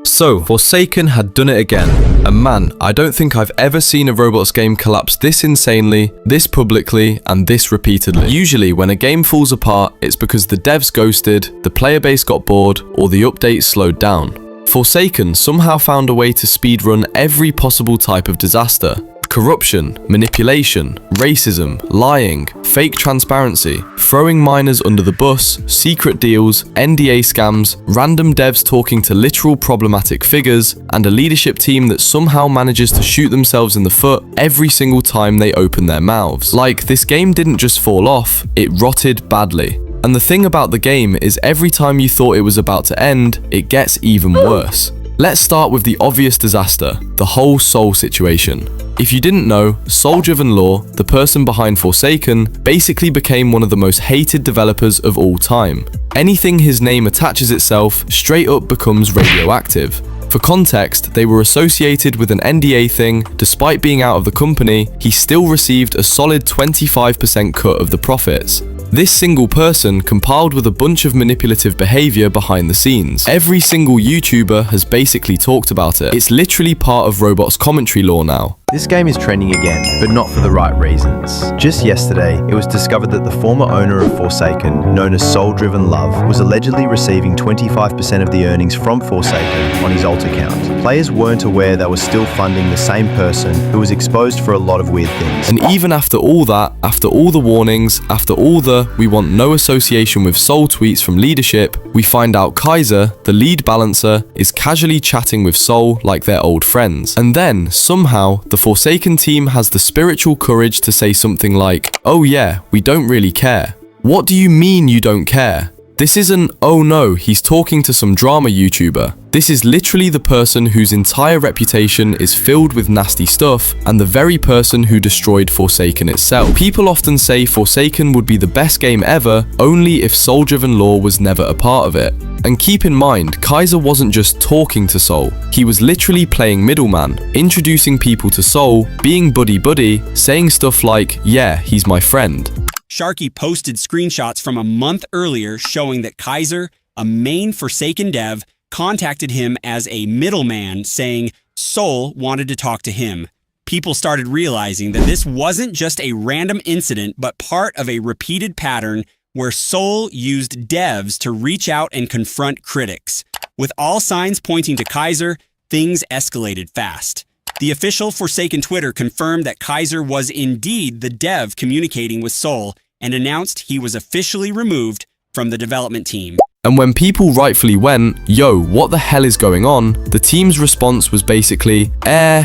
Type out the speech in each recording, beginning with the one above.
So, Forsaken had done it again. And man, I don't think I've ever seen a Roblox game collapse this insanely, this publicly, and this repeatedly. Usually, when a game falls apart, it's because the devs ghosted, the player base got bored, or the updates slowed down. Forsaken somehow found a way to speedrun every possible type of disaster. Corruption, manipulation, racism, lying, fake transparency, throwing minors under the bus, secret deals, NDA scams, random devs talking to literal problematic figures, and a leadership team that somehow manages to shoot themselves in the foot every single time they open their mouths. Like, this game didn't just fall off, it rotted badly. And the thing about the game is every time you thought it was about to end, it gets even worse. Let's start with the obvious disaster, the whole Soul situation. If you didn't know, Soul-Driven Law, the person behind Forsaken, basically became one of the most hated developers of all time. Anything his name attaches itself straight up becomes radioactive. For context, they were associated with an NDA thing. Despite being out of the company, he still received a solid 25% cut of the profits. This single person compiled with a bunch of manipulative behavior behind the scenes. Every single YouTuber has basically talked about it. It's literally part of Roblox commentary law now. This game is trending again, but not for the right reasons. Just yesterday, it was discovered that the former owner of Forsaken, known as Soul-Driven Love, was allegedly receiving 25% of the earnings from Forsaken on his alt account. Players weren't aware they were still funding the same person who was exposed for a lot of weird things. And even after all that, after all the warnings, after all the "we want no association with Soul" tweets from leadership, we find out Kaiser, the lead balancer, is casually chatting with Soul like they're old friends. And then, somehow, the Forsaken team has the spiritual courage to say something like, "Oh yeah, we don't really care." What do you mean you don't care? This isn't, "Oh no, he's talking to some drama YouTuber." This is literally the person whose entire reputation is filled with nasty stuff and the very person who destroyed Forsaken itself. People often say Forsaken would be the best game ever only if Soul-Driven Law was never a part of it. And keep in mind, Kaiser wasn't just talking to Soul. He was literally playing middleman, introducing people to Soul, being buddy-buddy, saying stuff like, "Yeah, he's my friend." Sharky posted screenshots from a month earlier showing that Kaiser, a main Forsaken dev, contacted him as a middleman, saying Soul wanted to talk to him. People started realizing that this wasn't just a random incident, but part of a repeated pattern where Soul used devs to reach out and confront critics. With all signs pointing to Kaiser, things escalated fast. The official Forsaken Twitter confirmed that Kaiser was indeed the dev communicating with Soul and announced he was officially removed from the development team. And when people rightfully went, "Yo, what the hell is going on?" the team's response was basically,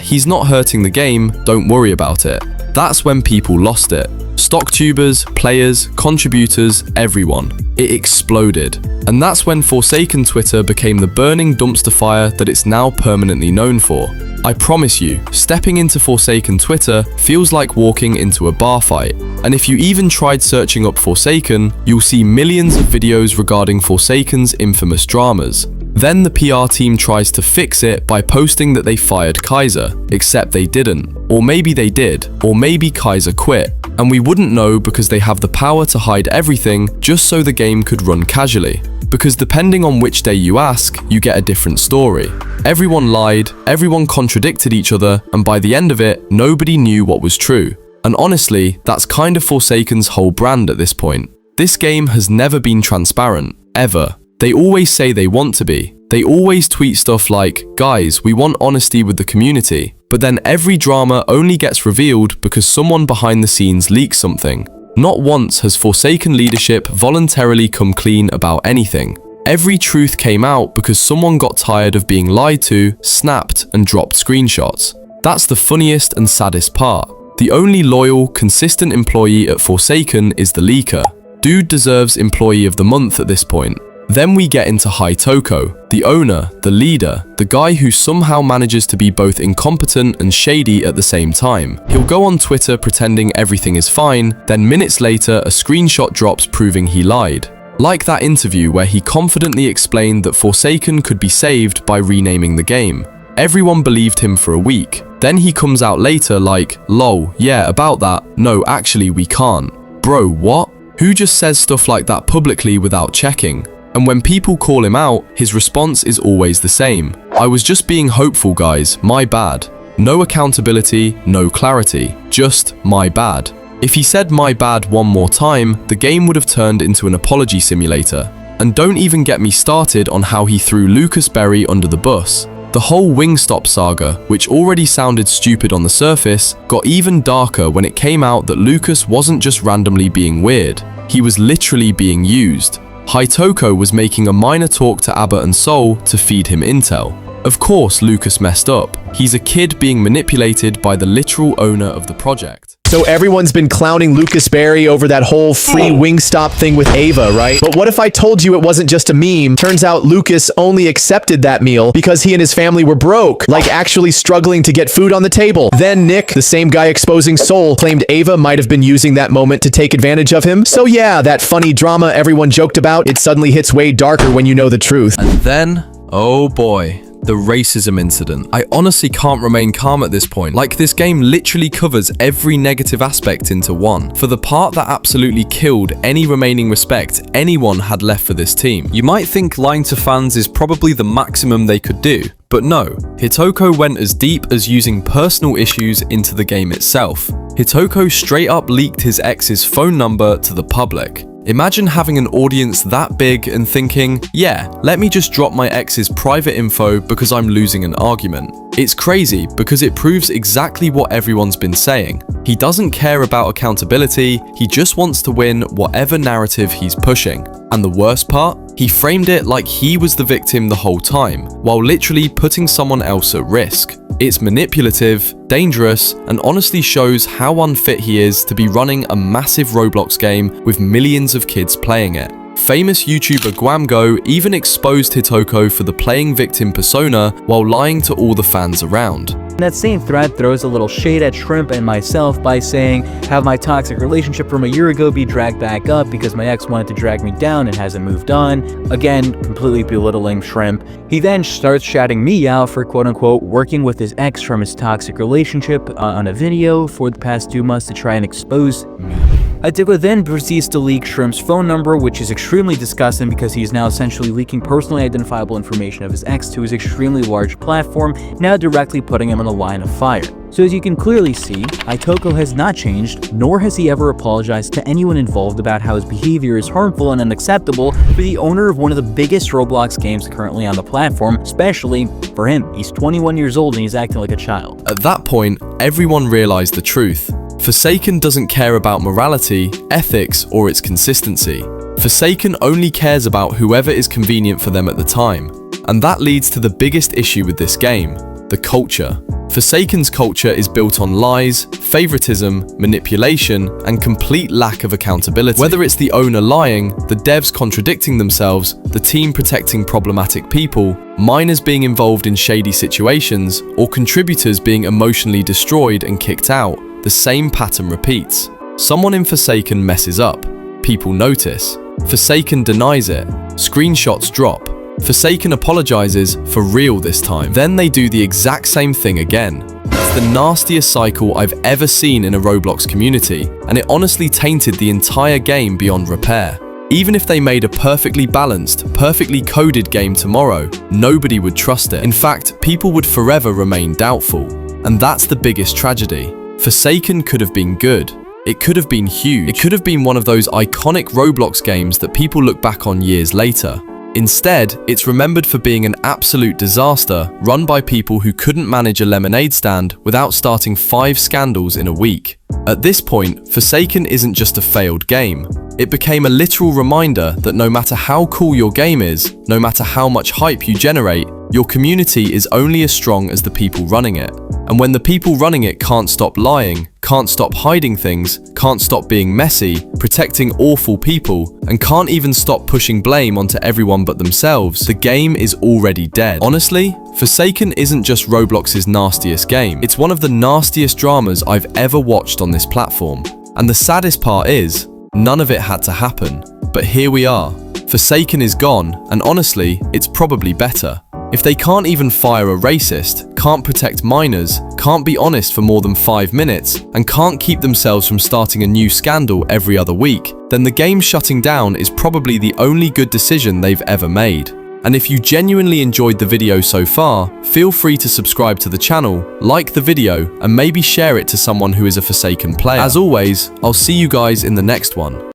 he's not hurting the game, don't worry about it. That's when people lost it. StockTubers, players, contributors, everyone. It exploded. And that's when Forsaken Twitter became the burning dumpster fire that it's now permanently known for. I promise you, stepping into Forsaken Twitter feels like walking into a bar fight. And if you even tried searching up Forsaken, you'll see millions of videos regarding Forsaken's infamous dramas. Then the PR team tries to fix it by posting that they fired Kaiser, except they didn't. Or maybe they did, or maybe Kaiser quit. And we wouldn't know because they have the power to hide everything just so the game could run casually. Because depending on which day you ask, you get a different story. Everyone lied, everyone contradicted each other, and by the end of it, nobody knew what was true. And honestly, that's kind of Forsaken's whole brand at this point. This game has never been transparent, ever. They always say they want to be. They always tweet stuff like, "Guys, we want honesty with the community." But then every drama only gets revealed because someone behind the scenes leaks something. Not once has Forsaken leadership voluntarily come clean about anything. Every truth came out because someone got tired of being lied to, snapped, and dropped screenshots. That's the funniest and saddest part. The only loyal, consistent employee at Forsaken is the leaker. Dude deserves Employee of the Month at this point. Then we get into Toko, the owner, the leader, the guy who somehow manages to be both incompetent and shady at the same time. He'll go on Twitter pretending everything is fine, then minutes later a screenshot drops proving he lied. Like that interview where he confidently explained that Forsaken could be saved by renaming the game. Everyone believed him for a week. Then he comes out later like, "Lol, yeah, about that. No, actually we can't." Bro, what? Who just says stuff like that publicly without checking? And when people call him out, his response is always the same. I was just being hopeful, guys, my bad. No accountability, no clarity, just my bad. If he said my bad one more time, the game would have turned into an apology simulator. And don't even get me started on how he threw Lucas Berry under the bus. The whole Wingstop saga, which already sounded stupid on the surface, got even darker when it came out that Lucas wasn't just randomly being weird. He was literally being used. Hitoko was making a minor talk to Abba and Sol to feed him intel. Of course, Lucas messed up. He's a kid being manipulated by the literal owner of the project. So everyone's been clowning Lucas Berry over that whole free Wingstop thing with Ava, right? But what if I told you it wasn't just a meme? Turns out Lucas only accepted that meal because he and his family were broke, like actually struggling to get food on the table. Then Nick, the same guy exposing Sol, claimed Ava might have been using that moment to take advantage of him. So yeah, that funny drama everyone joked about, it suddenly hits way darker when you know the truth. And then, oh boy, the racism incident. I honestly can't remain calm at this point. Like, this game literally covers every negative aspect into one. For the part that absolutely killed any remaining respect anyone had left for this team. You might think lying to fans is probably the maximum they could do, but no. Hitoko went as deep as using personal issues into the game itself. Hitoko straight up leaked his ex's phone number to the public. Imagine having an audience that big and thinking, yeah, let me just drop my ex's private info because I'm losing an argument. It's crazy because it proves exactly what everyone's been saying. He doesn't care about accountability, he just wants to win whatever narrative he's pushing. And the worst part? He framed it like he was the victim the whole time, while literally putting someone else at risk. It's manipulative, dangerous, and honestly shows how unfit he is to be running a massive Roblox game with millions of kids playing it. Famous YouTuber Guamgo even exposed Hitoko for the playing victim persona while lying to all the fans around. That same thread throws a little shade at Shrimp and myself by saying, have my toxic relationship from a year ago be dragged back up because my ex wanted to drag me down and hasn't moved on. Again, completely belittling Shrimp. He then starts shouting me out for quote-unquote working with his ex from his toxic relationship on a video for the past 2 months to try and expose me. Hitoko then proceeds to leak Shrimp's phone number, which is extremely disgusting because he is now essentially leaking personally identifiable information of his ex to his extremely large platform, now directly putting him in a line of fire. So as you can clearly see, Hitoko has not changed, nor has he ever apologized to anyone involved about how his behavior is harmful and unacceptable for the owner of one of the biggest Roblox games currently on the platform, especially for him. He's 21 years old and he's acting like a child. At that point, everyone realized the truth. Forsaken doesn't care about morality, ethics, or its consistency. Forsaken only cares about whoever is convenient for them at the time. And that leads to the biggest issue with this game, the culture. Forsaken's culture is built on lies, favoritism, manipulation, and complete lack of accountability. Whether it's the owner lying, the devs contradicting themselves, the team protecting problematic people, minors being involved in shady situations, or contributors being emotionally destroyed and kicked out, the same pattern repeats. Someone in Forsaken messes up. People notice. Forsaken denies it. Screenshots drop. Forsaken apologizes, for real this time. Then they do the exact same thing again. It's the nastiest cycle I've ever seen in a Roblox community, and it honestly tainted the entire game beyond repair. Even if they made a perfectly balanced, perfectly coded game tomorrow, nobody would trust it. In fact, people would forever remain doubtful. And that's the biggest tragedy. Forsaken could have been good. It could have been huge. It could have been one of those iconic Roblox games that people look back on years later. Instead, it's remembered for being an absolute disaster run by people who couldn't manage a lemonade stand without starting 5 scandals in a week. At this point, Forsaken isn't just a failed game. It became a literal reminder that no matter how cool your game is, no matter how much hype you generate, your community is only as strong as the people running it. And when the people running it can't stop lying, can't stop hiding things, can't stop being messy, protecting awful people, and can't even stop pushing blame onto everyone but themselves, the game is already dead. Honestly, Forsaken isn't just Roblox's nastiest game. It's one of the nastiest dramas I've ever watched on this platform. And the saddest part is, none of it had to happen. But here we are. Forsaken is gone, and honestly, it's probably better. If they can't even fire a racist, can't protect minors, can't be honest for more than 5 minutes, and can't keep themselves from starting a new scandal every other week, then the game shutting down is probably the only good decision they've ever made. And if you genuinely enjoyed the video so far, feel free to subscribe to the channel, like the video, and maybe share it to someone who is a Forsaken player. As always, I'll see you guys in the next one.